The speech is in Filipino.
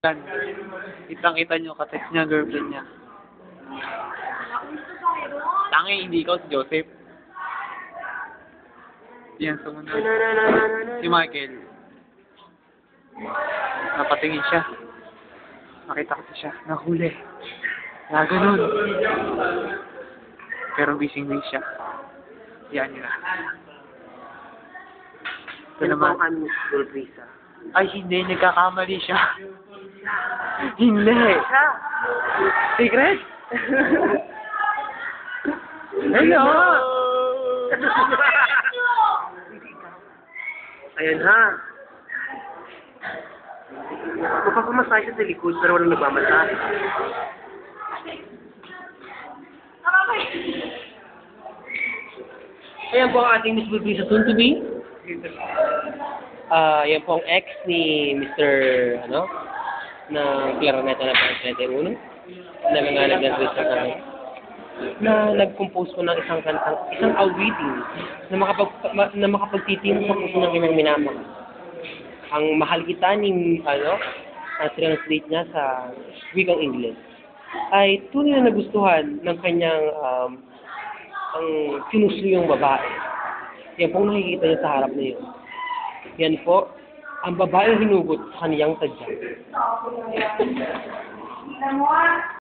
Yan. Kitang-kita nyo, katext niya, girlfriend niya. Tangi, hindi ikaw si Joseph. Yan, sumunod. Si Michael. Napatingin siya. Nakita ko siya. Nahuli. Na ganun. Pero busy siya. Yan nila. Ito naman. Ay, hindi. Nagkakamali siya. Hindi. Secret? Hello! Ayan ha. Magpapamasahe siya sa likod pero walang nagmamasahe. Ayan po ang ating Miss Bulbisa soon to be. Yan po ang ex ni Mr. na Clarineta na pang 21 na nanganag ng Twitter kami na nag-compose po ng isang awitin na makapagtitim sa puso ng imang minamahal. Ang mahal kita ni ang translate niya sa wikang Ingles ay tunay na nagustuhan ng kanyang ang sinusuyong babae. Yan po nakikita niya sa harap na yun. Yan po, ang babae hinugot sa kaniyang sadya.